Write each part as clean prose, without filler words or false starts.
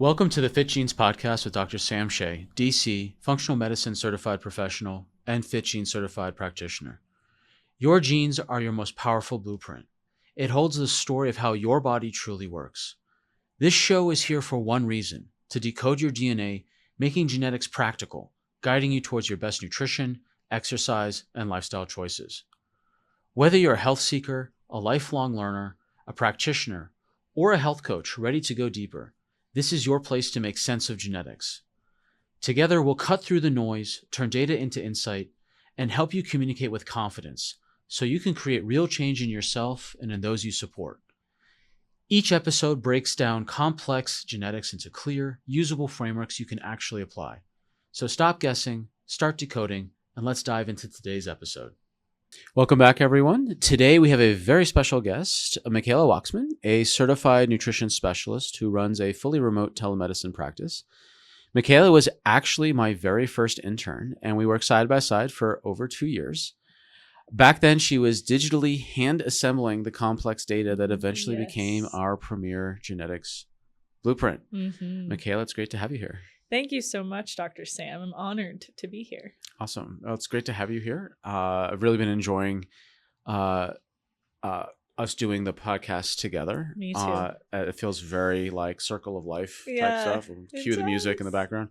Welcome to the Fitgenes podcast with Dr. Sam Shay, DC, functional medicine certified professional and Fitgenes certified practitioner. Your genes are your most powerful blueprint. It holds the story of how your body truly works. This show is here for one reason: to decode your DNA, making genetics practical, guiding you towards your best nutrition, exercise, and lifestyle choices. Whether you're a health seeker, a lifelong learner, a practitioner, or a health coach ready to go deeper, this is your place to make sense of genetics. Together, we'll cut through the noise, turn data into insight, and help you communicate with confidence so you can create real change in yourself and in those you support. Each episode breaks down complex genetics into clear, usable frameworks you can actually apply. So stop guessing, start decoding, and let's dive into today's episode. Welcome back, everyone. Today we have a very special guest, Mikayla Wachsmann, a certified nutrition specialist who runs a fully remote telemedicine practice. Mikayla was actually my very first intern, and we worked side by side for over 2 years. Back then, she was digitally hand assembling the complex data that eventually became our premier genetics blueprint. Mikayla, it's great to have you here. Thank you so much, Dr. Sam. I'm honored to be here. Awesome. Well, it's great to have you here. I've really been enjoying us doing the podcast together. Me too. It feels very like circle of life type stuff. We'll cue the music in the background.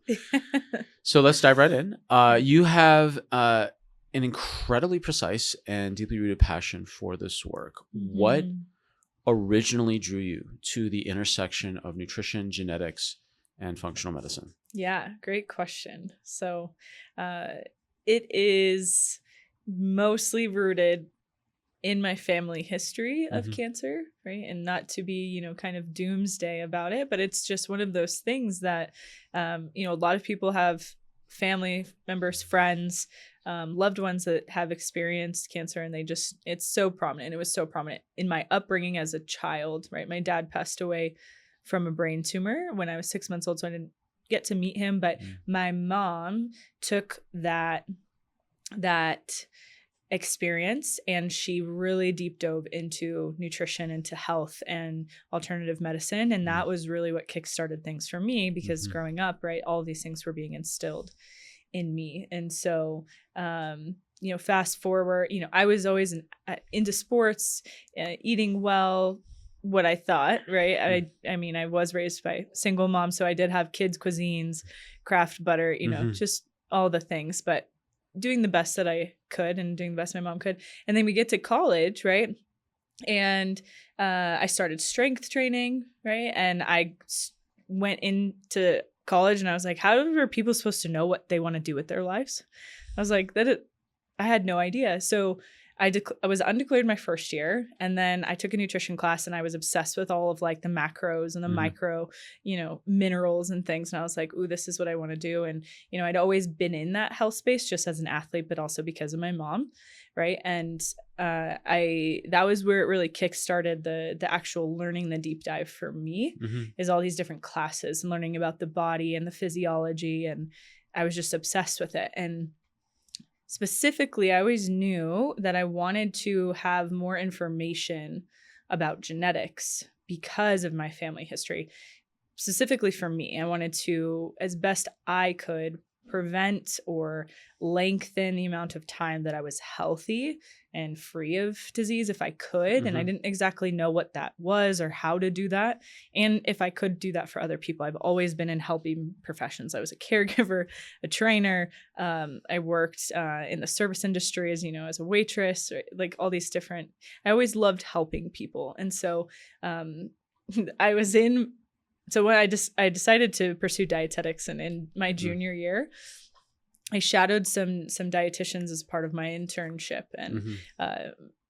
So let's dive right in. You have an incredibly precise and deeply rooted passion for this work. What originally drew you to the intersection of nutrition, genetics, and functional medicine? Yeah, great question. So it is mostly rooted in my family history of cancer, right? And not to be, kind of doomsday about it, but it's just one of those things that, a lot of people have family members, friends, loved ones that have experienced cancer, and it's so prominent. It was so prominent in my upbringing as a child, right? My dad passed away from a brain tumor when I was 6 months old, so I didn't get to meet him, but my mom took that experience and she really deep dove into nutrition, into health and alternative medicine, and that was really what kickstarted things for me, because growing up, right, all of these things were being instilled in me. And so fast forward, I was always into sports, eating well, what I thought, right? I mean, I was raised by a single mom, so I did have kids' cuisines, craft butter, just all the things, but doing the best that I could and doing the best my mom could. And then we get to college, right? And I started strength training, right? And I went into college and I was like, how are people supposed to know what they want to do with their lives? I was like, I had no idea. So I was undeclared my first year, and then I took a nutrition class and I was obsessed with all of like the macros and the micro, minerals and things. And I was like, ooh, this is what I want to do. And, I'd always been in that health space just as an athlete, but also because of my mom. Right. And that was where it really kickstarted the actual learning, the deep dive for me, is all these different classes and learning about the body and the physiology. And I was just obsessed with it. And specifically, I always knew that I wanted to have more information about genetics because of my family history. Specifically for me, I wanted to, as best I could, prevent or lengthen the amount of time that I was healthy and free of disease if I could. And I didn't exactly know what that was or how to do that. And if I could do that for other people. I've always been in helping professions. I was a caregiver, a trainer. I worked in the service industry as a waitress, like all these different, I always loved helping people. And so So when I decided to pursue dietetics, and in my junior year, I shadowed some dietitians as part of my internship. And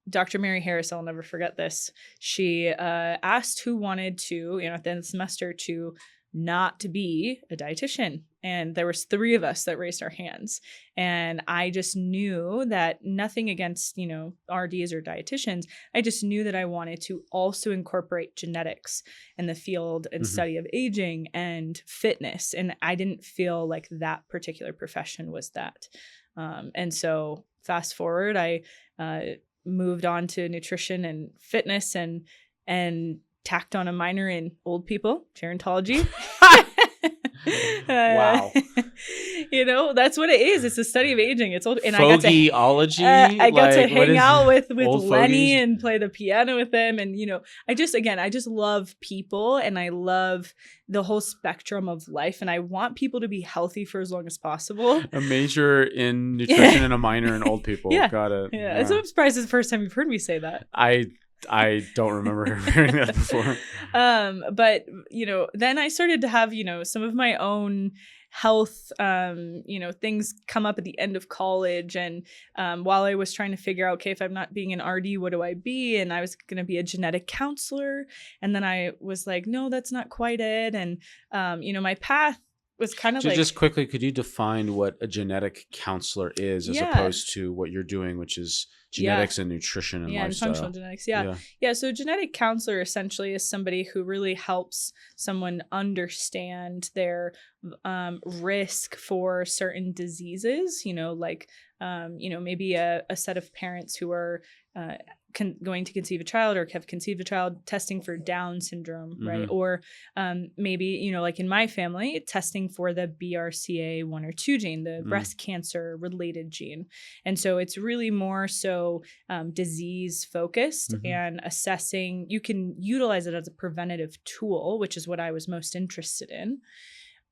Dr. Mary Harris, I'll never forget this. She asked who wanted to, at the end of the semester, to not to be a dietitian. And there was 3 of us that raised our hands. And I just knew that, nothing against, RDs or dietitians. I just knew that I wanted to also incorporate genetics in the field and study of aging and fitness. And I didn't feel like that particular profession was that. And so fast forward, I moved on to nutrition and fitness, and tacked on a minor in old people gerontology. Wow. You know, that's what it is. It's a study of aging. It's old, and Fogyology. I got to hang out with old Lenny fogies? and play the piano with him, and you know, I just love people, and I love the whole spectrum of life, and I want people to be healthy for as long as possible. A major in nutrition and a minor in old people. Yeah. Got it. Yeah, so I'm surprised it's the first time you've heard me say that. I don't remember hearing that before. But you know, then I started to have, you know, some of my own health, you know, things come up at the end of college. And while I was trying to figure out, okay, if I'm not being an RD, what do I be? And I was going to be a genetic counselor. And then I was like, no, that's not quite it. And, you know, my path was kind of Just quickly, could you define what a genetic counselor is as opposed to what you're doing, which is genetics and nutrition and lifestyle? And functional genetics. Yeah. So genetic counselor essentially is somebody who really helps someone understand their risk for certain diseases, you know, like, you know, maybe a set of parents who are going to conceive a child or have conceived a child testing for Down syndrome, right? Or maybe, you know, like in my family, testing for the BRCA1 or 2 gene, the breast cancer related gene. And so it's really more so disease focused and assessing. You can utilize it as a preventative tool, which is what I was most interested in.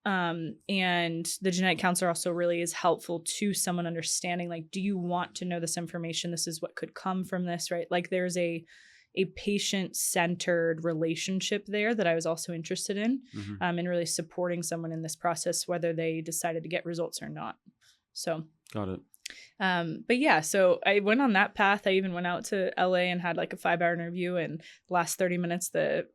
And the genetic counselor also really is helpful to someone understanding, like, do you want to know this information? This is what could come from this, right? Like there's a patient-centered relationship there that I was also interested in, and really supporting someone in this process, whether they decided to get results or not. So got it. But yeah, so I went on that path. I even went out to LA and had like a 5-hour interview, and the last 30 minutes, the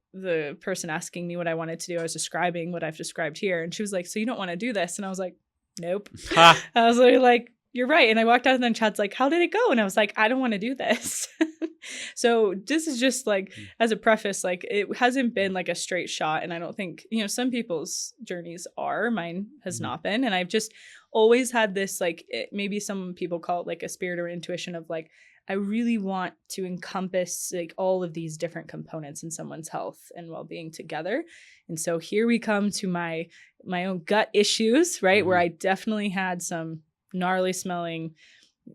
person asking me what I wanted to do, I was describing what I've described here. And she was like, so you don't want to do this? And I was like, nope. I was like, you're right. And I walked out, and then Chad's like, how did it go? And I was like, I don't want to do this. So this is just like, as a preface, like it hasn't been like a straight shot. And I don't think, you know, some people's journeys are, mine has not been. And I've just always had this, like, maybe some people call it like a spirit or intuition of like, I really want to encompass like all of these different components in someone's health and well-being together. And so here we come to my own gut issues, right? Where I definitely had some gnarly smelling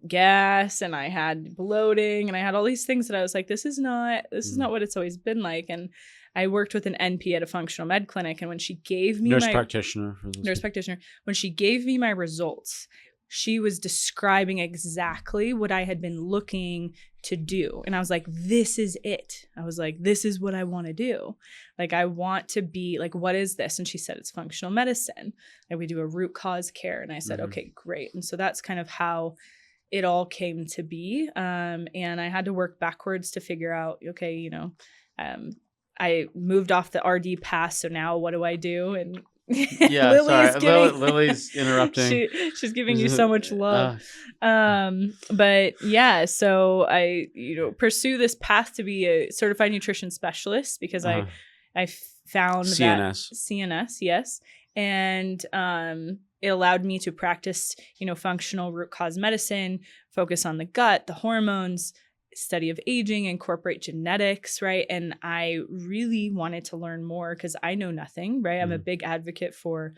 gas, and I had bloating, and I had all these things that I was like, this is not what it's always been like. And I worked with an NP at a functional med clinic, and when she gave me nurse practitioner, when she gave me my results, she was describing exactly what I had been looking to do. And I was like, this is it. I was like, this is what I want to do. Like, I want to be like, what is this? And she said, it's functional medicine. Like, we do a root cause care. And I said, okay, great. And so that's kind of how it all came to be. And I had to work backwards to figure out, okay, you know, I moved off the RD path. So now what do I do? And yeah, Lily's interrupting. She's giving you so much love. But yeah, so I, you know, pursue this path to be a certified nutrition specialist because I found CNS. that CNS, yes. And it allowed me to practice, you know, functional root cause medicine, focus on the gut, the hormones, study of aging, incorporate genetics, right? And I really wanted to learn more because I know nothing, right? I'm a big advocate for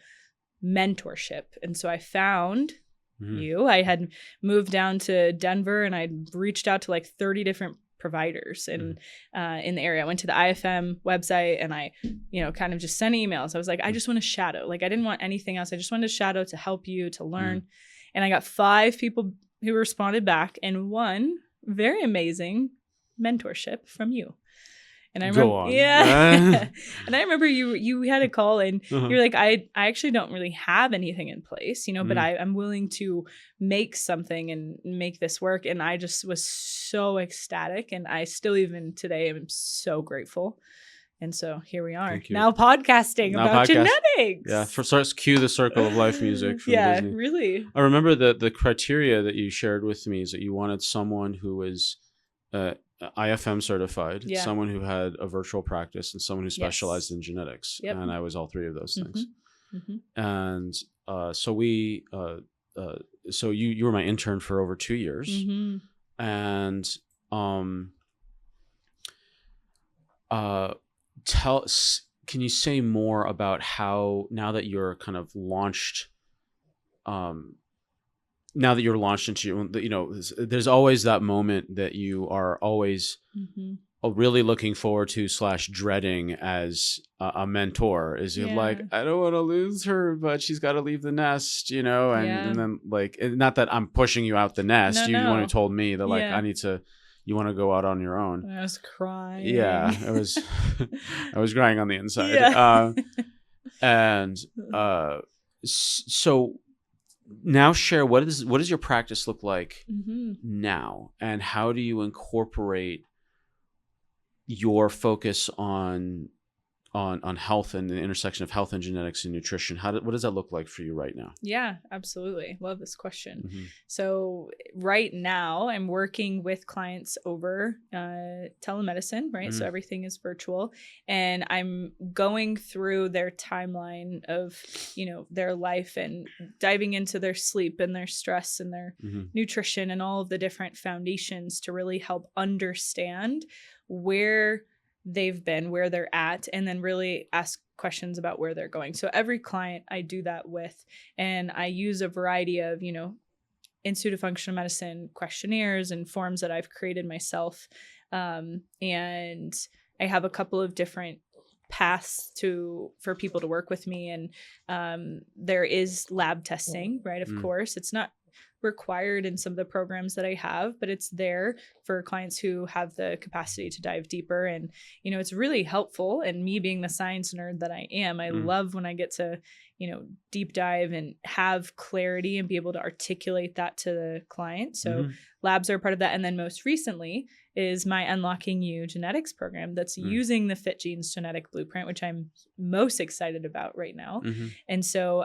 mentorship. And so I found you. I had moved down to Denver, and I'd reached out to like 30 different providers in the area. I went to the IFM website, and I, you know, kind of just sent emails. I was like, I just want to shadow. Like, I didn't want anything else. I just wanted to shadow to help you, to learn. And I got 5 people who responded back, and one very amazing mentorship from you. And I remember, go on. And I remember you had a call, and you're like, I actually don't really have anything in place, you know, but I'm willing to make something and make this work. And I just was so ecstatic, and I still even today am so grateful. And so here we are now podcasting about genetics. Yeah, let's cue the Circle of Life music from Disney. Really. I remember the criteria that you shared with me is that you wanted someone who was IFM certified, someone who had a virtual practice, and someone who specialized in genetics. Yep. And I was all 3 of those things. And so we, so you were my intern for over 2 years, and can you say more about how, now that you're kind of launched, now that you're launched into, there's always that moment that you are always really looking forward to / dreading as a mentor, is you're like, I don't want to lose her, but she's got to leave the nest, and then like, not that I'm pushing you out the nest. You're the one who told me that like, you want to go out on your own. I was crying. Yeah, I was crying on the inside. So now share, what does your practice look like now, and how do you incorporate your focus on health and the intersection of health and genetics and nutrition? What does that look like for you right now? Yeah, absolutely. Love this question. So right now I'm working with clients over telemedicine, right? So everything is virtual, and I'm going through their timeline of, their life and diving into their sleep and their stress and their nutrition and all of the different foundations to really help understand where they've been, where they're at, and then really ask questions about where they're going. So every client I do that with, and I use a variety of, Institute of Functional Medicine questionnaires and forms that I've created myself. And I have a couple of different paths for people to work with me. And there is lab testing, right? Of course, it's not required in some of the programs that I have, but it's there for clients who have the capacity to dive deeper. And, it's really helpful. And me being the science nerd that I am, I love when I get to, deep dive and have clarity and be able to articulate that to the client. So labs are part of that. And then most recently is my Unlocking You genetics program that's using the Fitgenes Genetic Blueprint, which I'm most excited about right now. And so,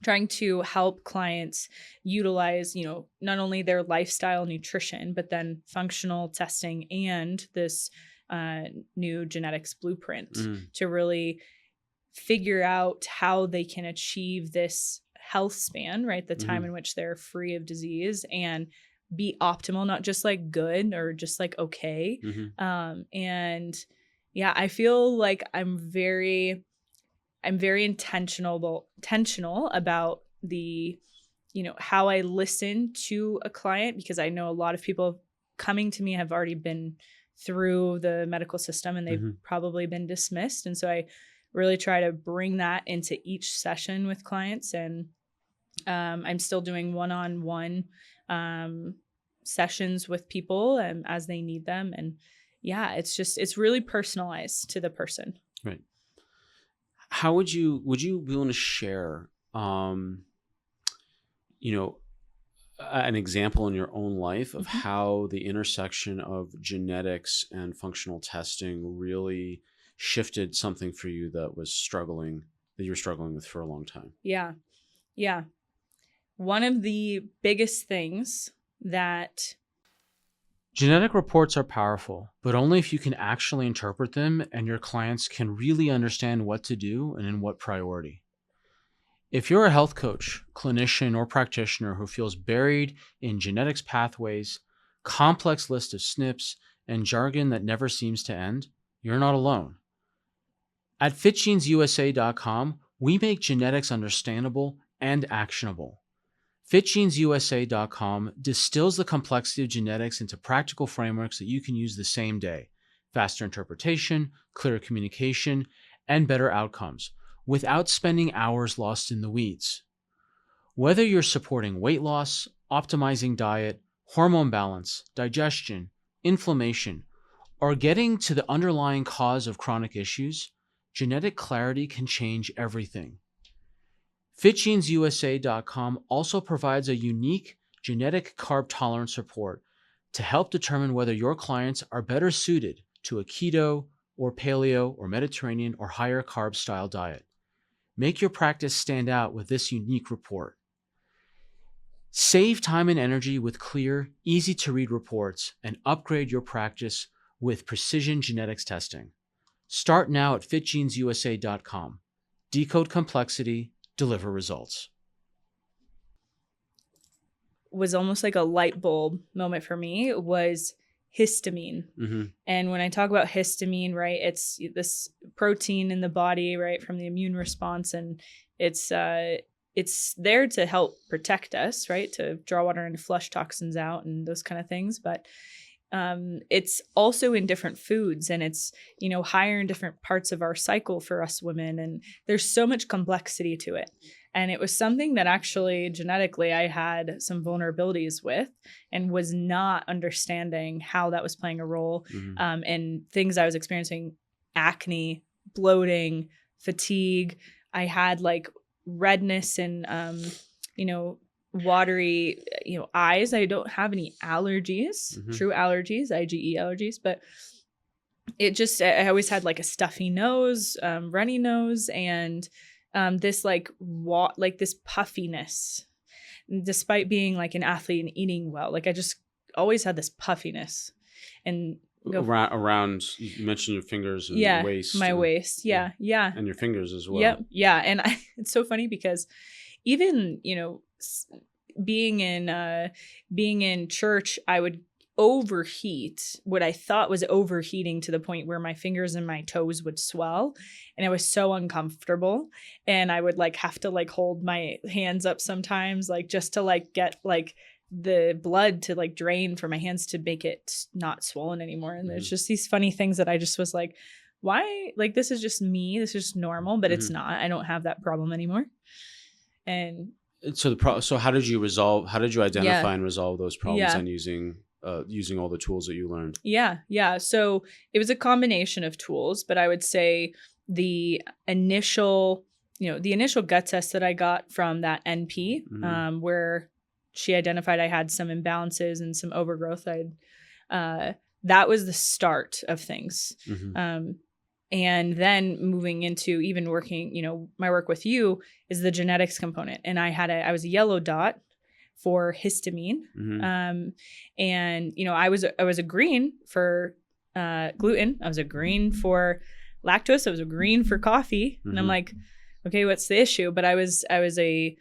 trying to help clients utilize, not only their lifestyle nutrition, but then functional testing and this new genetics blueprint to really figure out how they can achieve this health span, right? The time in which they're free of disease and be optimal, not just like good or just like okay. And yeah, I feel like I'm very intentional about the, how I listen to a client, because I know a lot of people coming to me have already been through the medical system and they've probably been dismissed. And so I really try to bring that into each session with clients. And I'm still doing one-on-one sessions with people as they need them. And yeah, it's really personalized to the person. Right. How would you be willing to share, an example in your own life of how the intersection of genetics and functional testing really shifted something for you that you were struggling with for a long time? Yeah. One of the biggest things that genetic reports are powerful, but only if you can actually interpret them and your clients can really understand what to do and in what priority. If you're a health coach, clinician, or practitioner who feels buried in genetics pathways, complex list of SNPs, and jargon that never seems to end, you're not alone. At FitGenesUSA.com, we make genetics understandable and actionable. FitGenesUSA.com distills the complexity of genetics into practical frameworks that you can use the same day. Faster interpretation, clearer communication, and better outcomes without spending hours lost in the weeds. Whether you're supporting weight loss, optimizing diet, hormone balance, digestion, inflammation, or getting to the underlying cause of chronic issues, genetic clarity can change everything. FitGenesUSA.com also provides a unique genetic carb tolerance report to help determine whether your clients are better suited to a keto or paleo or Mediterranean or higher carb style diet. Make your practice stand out with this unique report. Save time and energy with clear, easy to read reports and upgrade your practice with precision genetics testing. Start now at FitGenesUSA.com. Decode complexity, deliver results. Was almost like a light bulb moment for me was histamine. And when I talk about histamine, right, it's this protein in the body, right, from the immune response, and it's there to help protect us, right, to draw water and flush toxins out and those kind of things. But it's also in different foods, and it's, you know, higher in different parts of our cycle for us women. And there's so much complexity to it. And it was something that actually genetically I had some vulnerabilities with and was not understanding how that was playing a role. And things I was experiencing: acne, bloating, fatigue. I had like redness and, you know, watery, you know, eyes. I don't have any allergies, true allergies, IgE allergies, but it just, I always had like a stuffy nose, runny nose, and this like this puffiness, despite being like an athlete and eating well. Like I just always had this puffiness. And around, you mentioned your fingers and waist. My waist. Yeah. And your fingers as well. Yeah. And it's so funny because even, you know, being in church, I would overheat what I thought was overheating to the point where my fingers and my toes would swell, and it was so uncomfortable. And I would like have to like hold my hands up sometimes, like just to like get like the blood to like drain from my hands to make it not swollen anymore. And there's just these funny things that I just was like, why? Like, this is just me. This is just normal, but it's not. I don't have that problem anymore. And so so how did you identify and resolve those problems and using all the tools that you learned? Yeah. So it was a combination of tools, but I would say the initial gut test that I got from that NP, where she identified I had some imbalances and some overgrowth. That was the start of things. And then moving into even working, you know, my work with you is the genetics component. And I was a yellow dot for histamine. And, you know, I was a green for gluten. I was a green for lactose. I was a green for coffee. And I'm like, okay, what's the issue? But I was a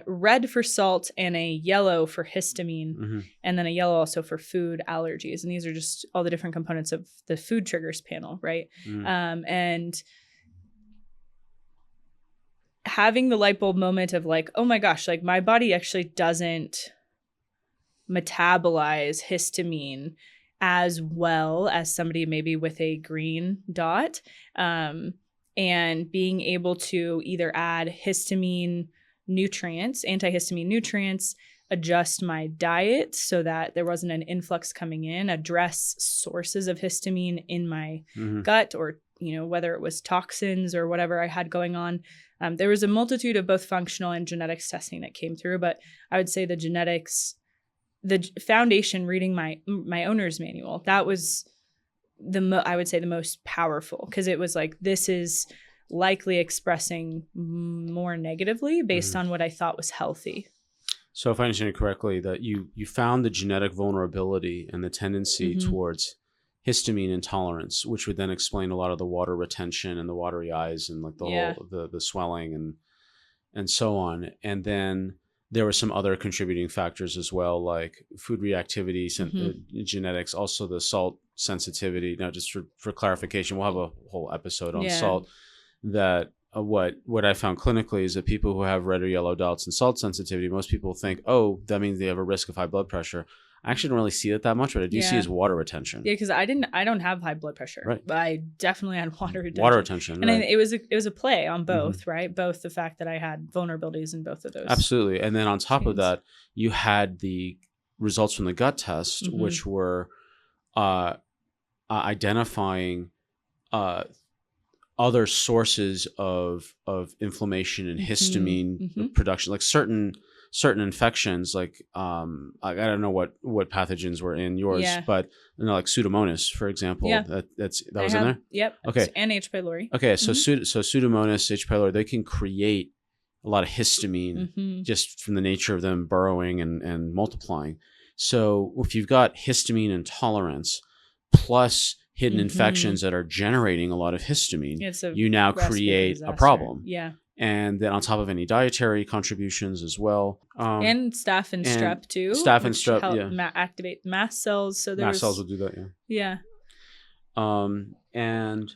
red for salt and a yellow for histamine, and then a yellow also for food allergies. And these are just all the different components of the food triggers panel, right? And having the light bulb moment of like, oh my gosh, like my body actually doesn't metabolize histamine as well as somebody maybe with a green dot. And being able to either add histamine nutrients, antihistamine nutrients, adjust my diet so that there wasn't an influx coming in, address sources of histamine in my gut, or, you know, whether it was toxins or whatever I had going on. There was a multitude of both functional and genetics testing that came through, but I would say the genetics, the foundation, reading my owner's manual, that was I would say the most powerful, because it was like, this is likely expressing more negatively based on what I thought was healthy. So if I understand it correctly, that you found the genetic vulnerability and the tendency towards histamine intolerance, which would then explain a lot of the water retention and the watery eyes and like the whole the swelling and so on. And then there were some other contributing factors as well, like food reactivity, genetics, also the salt sensitivity. Now, just for clarification, we'll have a whole episode on salt. That what I found clinically is that people who have red or yellow dots and salt sensitivity, most people think, oh, that means they have a risk of high blood pressure. I actually don't really see it that much. What I do see is water retention. Yeah, because I don't have high blood pressure, right? But I definitely had water retention. Water retention, and it was a play on both, right? Both the fact that I had vulnerabilities in both of those. Absolutely, and then on top of that, you had the results from the gut test, which were identifying other sources of inflammation and histamine production, like certain infections, like I don't know what pathogens were in yours, but you know, like Pseudomonas, for example, that was in there. Yep. Okay. And H. pylori. Okay, so Pseudomonas, H. pylori, they can create a lot of histamine just from the nature of them burrowing and multiplying. So if you've got histamine intolerance plus hidden infections that are generating a lot of histamine, you now create a problem. Yeah. And then on top of any dietary contributions as well. And staph and strep too. Staph and which strep, help yeah. activate mast cells. So Mast cells will do that, yeah. Yeah. And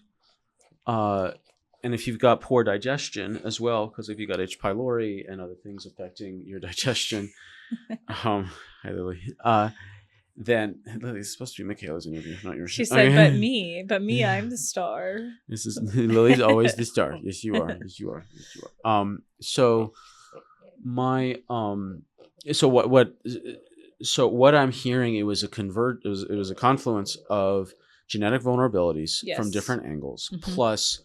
if you've got poor digestion as well, because if you've got H. pylori and other things affecting your digestion, hi Lily, then Lily, it's supposed to be Mikayla's interview, not yours. She said, okay. but me, I'm the star. This is Lily's always the star. Yes, you are. Yes, you are. Yes, you are. So my so what I'm hearing, it was a confluence of genetic vulnerabilities from different angles, plus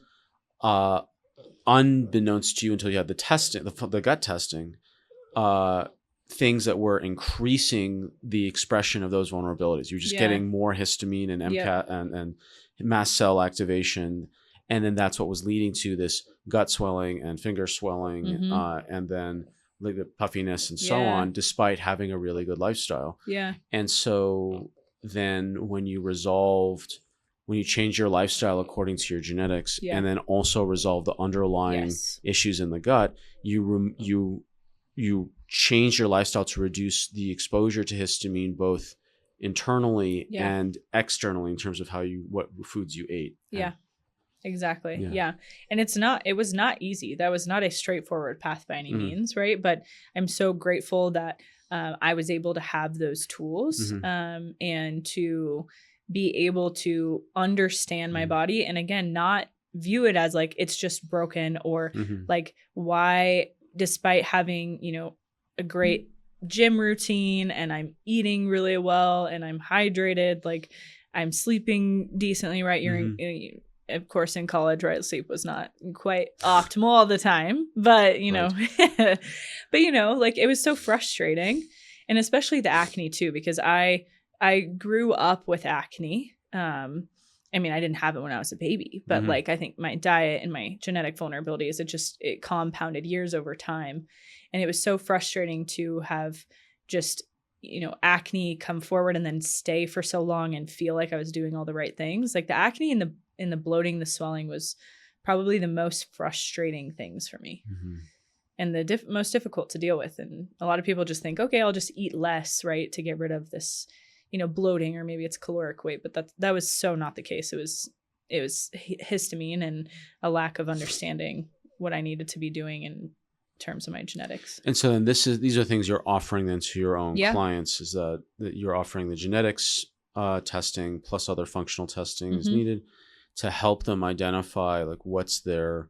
unbeknownst to you until you had the testing, the gut testing, things that were increasing the expression of those vulnerabilities. You're just getting more histamine and MCAT and mast cell activation. And then that's what was leading to this gut swelling and finger swelling, and then like the puffiness and so on, despite having a really good lifestyle. Yeah. And so then when you change your lifestyle according to your genetics, and then also resolve the underlying issues in the gut, you change your lifestyle to reduce the exposure to histamine, both internally and externally, in terms of what foods you ate. Yeah. Exactly. Yeah. And it was not easy. That was not a straightforward path by any means, right? But I'm so grateful that I was able to have those tools and to be able to understand my body, and again, not view it as like it's just broken, or like why, despite having, a great gym routine and I'm eating really well and I'm hydrated, like I'm sleeping decently, right? Of course, in college, right, sleep was not quite optimal all the time, but like it was so frustrating, and especially the acne too, because I grew up with acne. I mean, I didn't have it when I was a baby, but like I think my diet and my genetic vulnerabilities, it compounded years over time, and it was so frustrating to have just acne come forward and then stay for so long and feel like I was doing all the right things. Like the acne and the bloating, the swelling was probably the most frustrating things for me, and the most difficult to deal with. And a lot of people just think, okay, I'll just eat less, right, to get rid of this, bloating, or maybe it's caloric weight, but that was so not the case. It was histamine and a lack of understanding what I needed to be doing in terms of my genetics. And so then these are things you're offering then to your own clients, is that you're offering the genetics testing plus other functional testing is needed to help them identify like what's their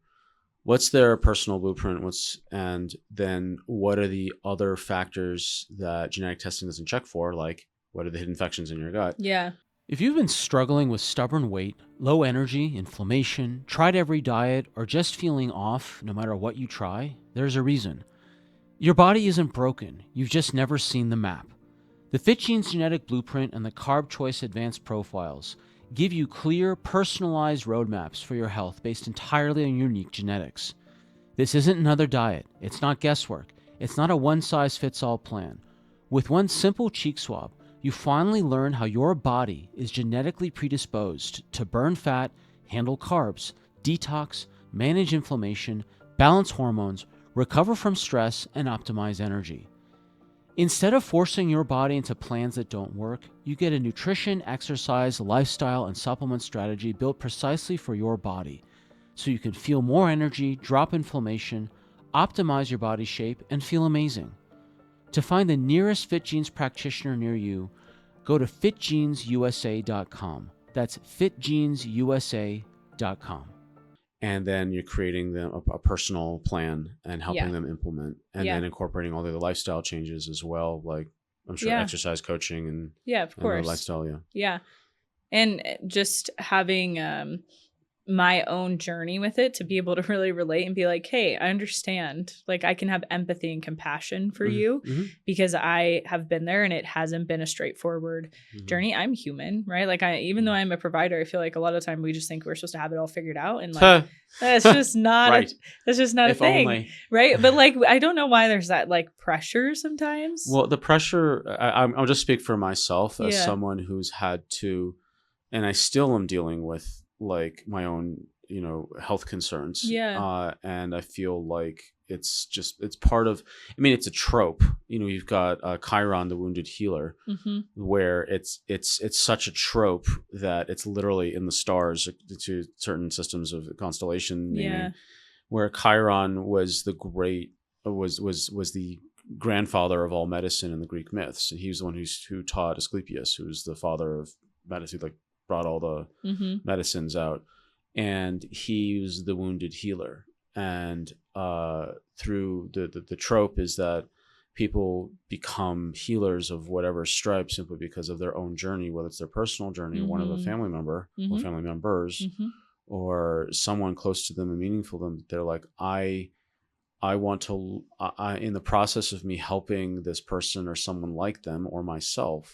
personal blueprint, and then what are the other factors that genetic testing doesn't check for, like what are the hidden infections in your gut. Yeah. If you've been struggling with stubborn weight, low energy, inflammation, tried every diet, or just feeling off no matter what you try, there's a reason. Your body isn't broken, you've just never seen the map. The Fitgenes Genetic Blueprint and the Carb Choice Advanced Profiles give you clear, personalized roadmaps for your health based entirely on your unique genetics. This isn't another diet. It's not guesswork. It's not a one-size-fits-all plan. With one simple cheek swab, you finally learn how your body is genetically predisposed to burn fat, handle carbs, detox, manage inflammation, balance hormones, recover from stress, and optimize energy. Instead of forcing your body into plans that don't work, you get a nutrition, exercise, lifestyle, and supplement strategy built precisely for your body, so you can feel more energy, drop inflammation, optimize your body shape, and feel amazing. To find the nearest Fitgenes practitioner near you, go to fitgenesusa.com. That's fitgenesusa.com. And then you're creating them a personal plan and helping them implement, and then incorporating all the other lifestyle changes as well, like I'm sure exercise coaching and of course, and lifestyle. And just having my own journey with it to be able to really relate and be like, hey, I understand. Like I can have empathy and compassion for you because I have been there, and it hasn't been a straightforward journey. I'm human, right? Like even though I'm a provider, I feel like a lot of the time we just think we're supposed to have it all figured out, and like that's just not right. That's just not if a thing, only. right? But like I don't know why there's that like pressure sometimes. Well, the pressure, I'll just speak for myself as someone who's had to, and I still am dealing with like my own health concerns. Yeah. And I feel like it's part of, I mean, it's a trope. You've got Chiron, the wounded healer, where it's such a trope that it's literally in the stars to certain systems of constellation naming, where Chiron was the grandfather of all medicine in the Greek myths. And he was the one who taught Asclepius, who was the father of medicine, who brought all the medicines out. And he was the wounded healer. And through the trope is that people become healers of whatever stripe simply because of their own journey, whether it's their personal journey or one of a family member or family members or someone close to them and meaningful to them. They're like, I want to, in the process of me helping this person or someone like them or myself,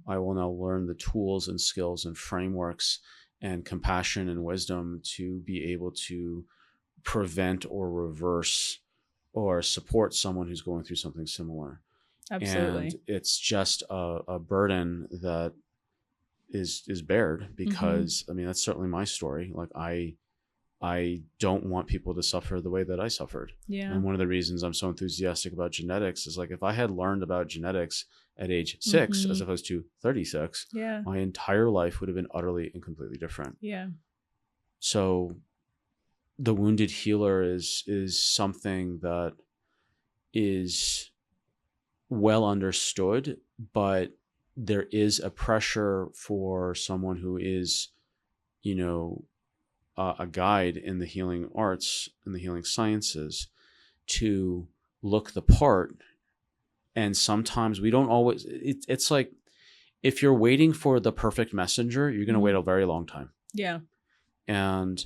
I will now learn the tools and skills and frameworks and compassion and wisdom to be able to prevent or reverse or support someone who's going through something similar. Absolutely. And it's just a burden that is bared because, I mean, that's certainly my story. Like I don't want people to suffer the way that I suffered. Yeah. And one of the reasons I'm so enthusiastic about genetics is like, if I had learned about genetics at age 6 as opposed to 36, my entire life would have been utterly and completely different. Yeah. So the wounded healer is something that is well understood, but there is a pressure for someone who is, a guide in the healing arts and the healing sciences to look the part. And sometimes we don't always, it's like, if you're waiting for the perfect messenger, you're going to wait a very long time. Yeah. And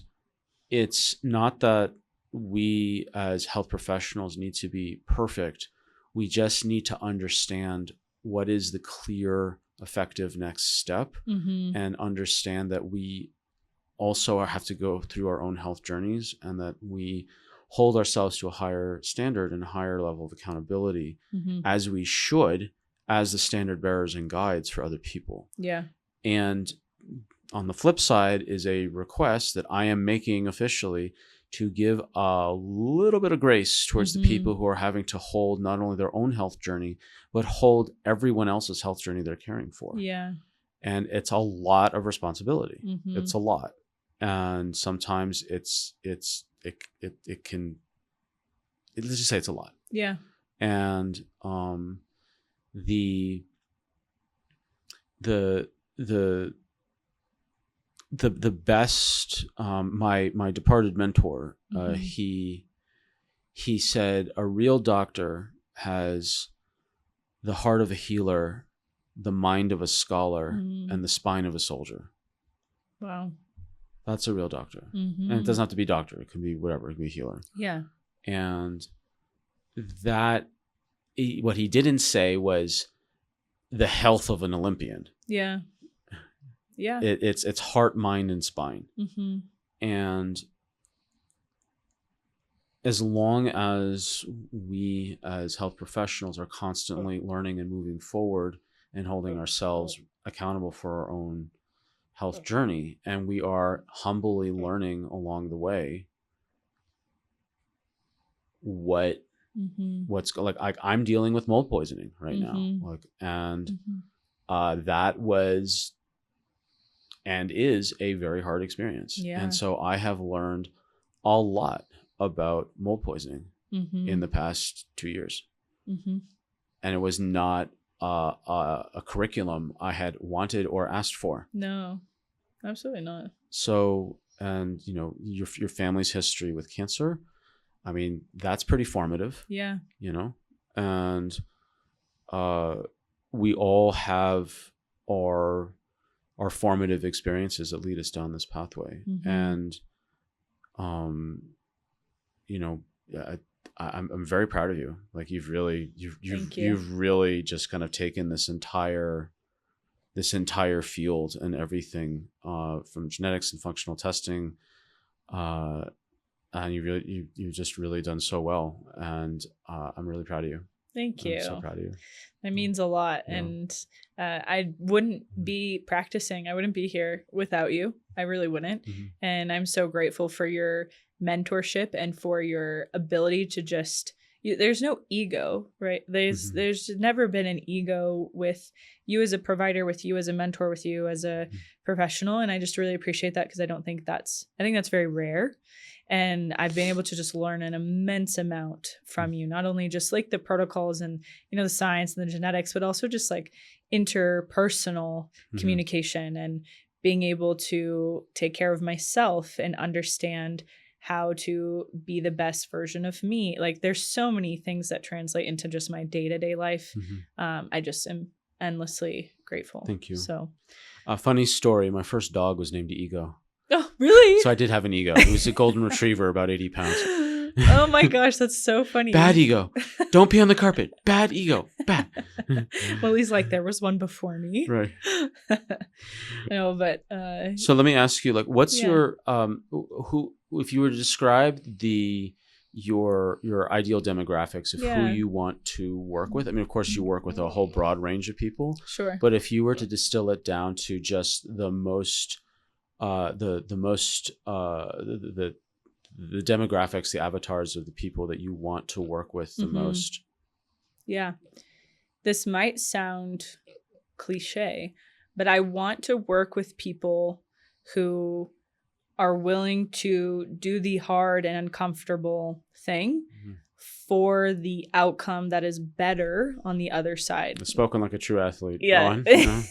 it's not that we as health professionals need to be perfect. We just need to understand what is the clear, effective next step and understand that we also have to go through our own health journeys and that we hold ourselves to a higher standard and a higher level of accountability as we should as the standard bearers and guides for other people. Yeah. And on the flip side is a request that I am making officially to give a little bit of grace towards the people who are having to hold not only their own health journey, but hold everyone else's health journey they're caring for. Yeah. And it's a lot of responsibility. It's a lot. And sometimes it can, let's just say it's a lot. Yeah. And the best, my departed mentor, he said, a real doctor has the heart of a healer, the mind of a scholar, and the spine of a soldier. Wow. That's a real doctor. And it doesn't have to be doctor. It can be whatever. It can be a healer. Yeah. And that, what he didn't say was the health of an Olympian. Yeah. Yeah. It's heart, mind, and spine. And as long as we as health professionals are constantly learning and moving forward and holding ourselves accountable for our own health journey, and we are humbly learning along the way what's like I'm dealing with mold poisoning right now, that was and is a very hard experience. And so I have learned a lot about mold poisoning in the past 2 years. And it was not a curriculum I had wanted or asked for. No, absolutely not. So, and your family's history with cancer, I mean, that's pretty formative. Yeah. And we all have our formative experiences that lead us down this pathway. And I'm very proud of you. Like you've really just kind of taken this entire field and everything from genetics and functional testing, and you've just really done so well. And I'm really proud of you. Thank you. I'm so proud of you. That means a lot. Yeah. And I wouldn't be practicing. I wouldn't be here without you. I really wouldn't. And I'm so grateful for your mentorship and for your ability to just, there's no ego, right? There's never been an ego with you as a provider, with you as a mentor, with you as a professional. And I just really appreciate that, because I think that's very rare. And I've been able to just learn an immense amount from you, not only just like the protocols and, the science and the genetics, but also just like interpersonal communication and being able to take care of myself and understand how to be the best version of me. Like, there's so many things that translate into just my day-to-day life. I just am endlessly grateful. Thank you. So, a funny story. My first dog was named Ego. Oh, really? So I did have an ego. It was a golden retriever, about 80 pounds. Oh my gosh, that's so funny. Bad ego. Don't pee on the carpet. Bad ego. Bad. Well, he's like, there was one before me. Right. No, but so let me ask you, like, what's Yeah. your who, if you were to describe your ideal demographics of who you want to work with? I mean, of course, you work with a whole broad range of people. Sure. But if you were to distill it down to just the demographics, the avatars of the people that you want to work with the most. Yeah. This might sound cliche, but I want to work with people who are willing to do the hard and uncomfortable thing for the outcome that is better on the other side. Spoken like a true athlete. Yeah. Go on, you know?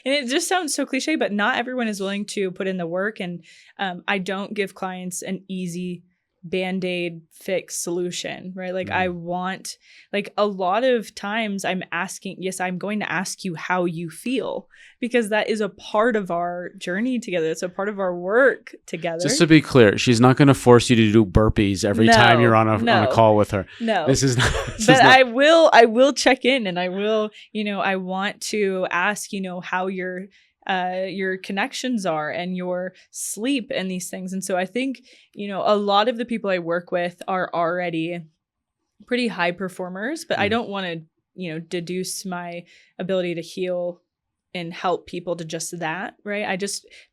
And it just sounds so cliche, but not everyone is willing to put in the work. And I don't give clients an easy Band-Aid fix solution, right? Like I want, like a lot of times I'm going to ask you how you feel, because that is a part of our journey together. It's a part of our work together. Just to be clear, she's not going to force you to do burpees every time you're on a call with her. No, this is not. But I will check in, and I will, I want to ask, how your connections are and your sleep and these things. And so I think, a lot of the people I work with are already pretty high performers, but I don't want to, deduce my ability to heal and help people to just that, right?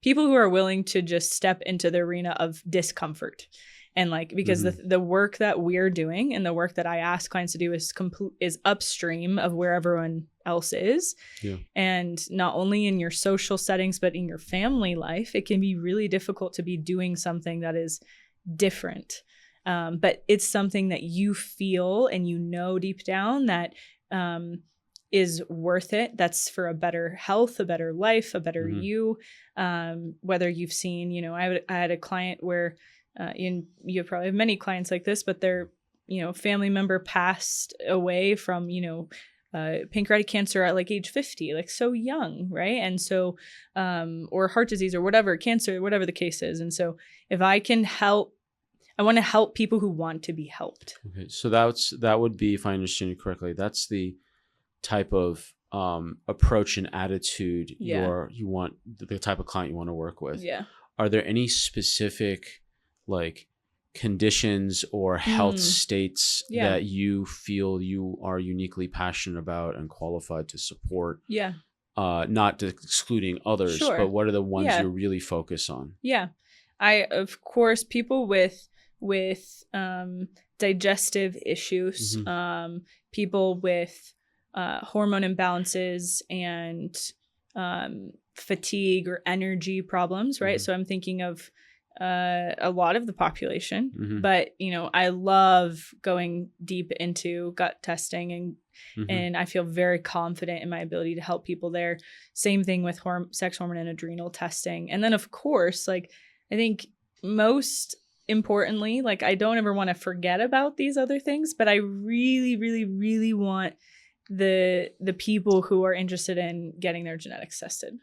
People who are willing to just step into the arena of discomfort. And because the work that we're doing and the work that I ask clients to do is upstream of where everyone else is. Yeah. And not only in your social settings, but in your family life, it can be really difficult to be doing something that is different. But it's something that you feel and deep down that is worth it. That's for a better health, a better life, a better you. Whether you've seen, I had a client where you probably have many clients like this, but their, family member passed away from, pancreatic cancer at like age 50, like so young. Right. And so, or heart disease or whatever, cancer, whatever the case is. And so if I can help, I want to help people who want to be helped. Okay. So that would be, if I understand you correctly, that's the type of approach and attitude you want, the type of client you want to work with. Yeah. Are there any specific like conditions or health states that you feel you are uniquely passionate about and qualified to support? Yeah. Not excluding others, but what are the ones you really focus on? Yeah. Of course, people with digestive issues, people with hormone imbalances and fatigue or energy problems, right? So I'm thinking of a lot of the population, but I love going deep into gut testing and I feel very confident in my ability to help people there. Same thing with sex hormone and adrenal testing. And then of course, I think most importantly, I don't ever want to forget about these other things, but I really, really, really want the people who are interested in getting their genetics tested.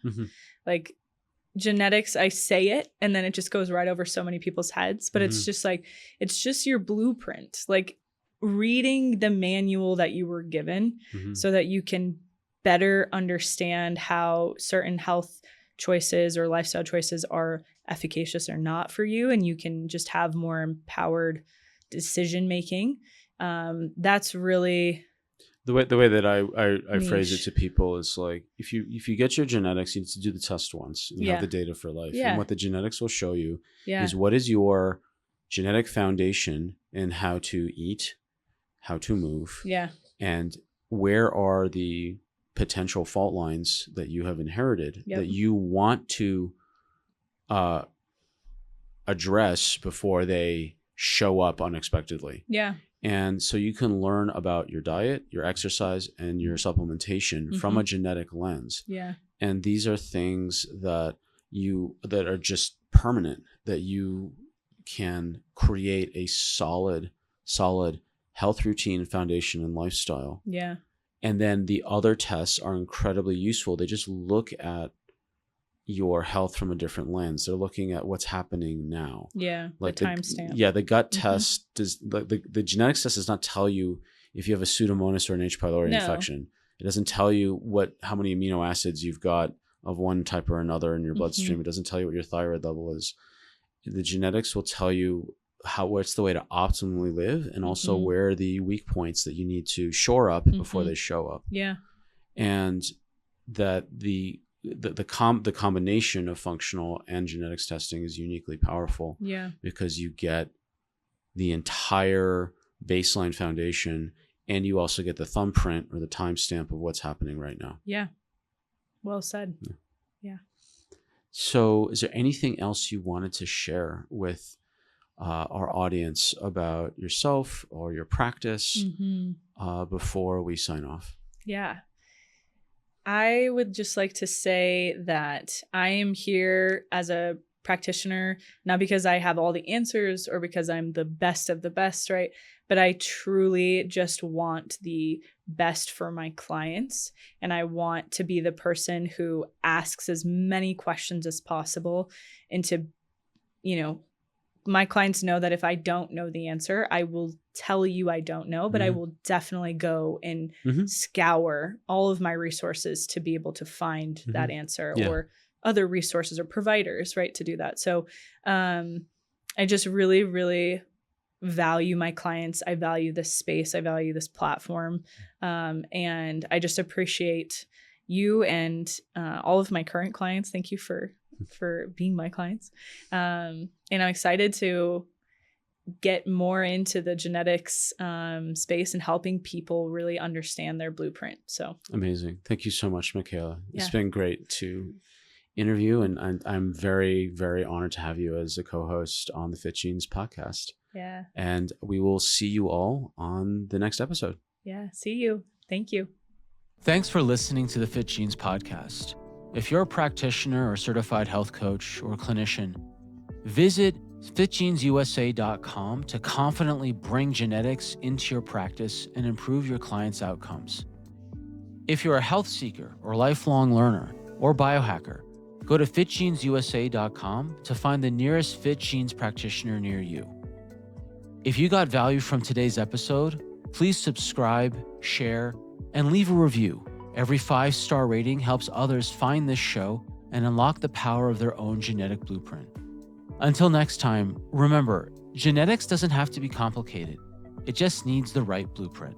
Genetics, I say it and then it just goes right over so many people's heads, but it's just it's just your blueprint, reading the manual that you were given so that you can better understand how certain health choices or lifestyle choices are efficacious or not for you. And you can just have more empowered decision making. That's really The way that I phrase it Niche. to people is like, if you get your genetics, you need to do the test once, and you have the data for life. Yeah. And what the genetics will show you Yeah. is what is your genetic foundation in how to eat, how to move, Yeah. and where are the potential fault lines that you have inherited Yep. that you want to address before they show up unexpectedly. Yeah. And so you can learn about your diet, your exercise, and your supplementation from a genetic lens. Yeah. And these are things that are just permanent, that you can create a solid health routine, foundation, and lifestyle. Yeah. And then the other tests are incredibly useful. They just look at your health from a different lens. They're looking at what's happening now. Yeah. Like the timestamp. Yeah, the gut test does the genetics test does not tell you if you have a Pseudomonas or an H. pylori infection. It doesn't tell you how many amino acids you've got of one type or another in your bloodstream. It doesn't tell you what your thyroid level is. The genetics will tell you what's the way to optimally live, and also where are the weak points that you need to shore up before they show up. Yeah. And that the combination of functional and genetics testing is uniquely powerful. Yeah. Because you get the entire baseline foundation, and you also get the thumbprint or the timestamp of what's happening right now. Yeah. Well said. Yeah. So is there anything else you wanted to share with our audience about yourself or your practice before we sign off? Yeah. I would just like to say that I am here as a practitioner, not because I have all the answers or because I'm the best of the best, right? But I truly just want the best for my clients. And I want to be the person who asks as many questions as possible, and to, my clients know that if I don't know the answer, I will tell you I don't know, but I will definitely go and scour all of my resources to be able to find that answer, or other resources or providers, right, to do that. So I just really, really value my clients. I value this space. I value this platform. And I just appreciate you and all of my current clients. Thank you for being my clients. And I'm excited to get more into the genetics space and helping people really understand their blueprint. So amazing. Thank you so much, Mikayla. It's Yeah. been great to interview, and I'm very, very honored to have you as a co-host on the Fitgenes podcast. Yeah. And we will see you all on the next episode. Yeah. See you. Thank you. Thanks for listening to the Fitgenes podcast. If you're a practitioner or certified health coach or clinician, visit fitgenesusa.com to confidently bring genetics into your practice and improve your clients' outcomes. If you're a health seeker or lifelong learner or biohacker, go to fitgenesusa.com to find the nearest Fitgenes practitioner near you. If you got value from today's episode, please subscribe, share, and leave a review. Every 5-star rating helps others find this show and unlock the power of their own genetic blueprint. Until next time, remember, genetics doesn't have to be complicated. It just needs the right blueprint.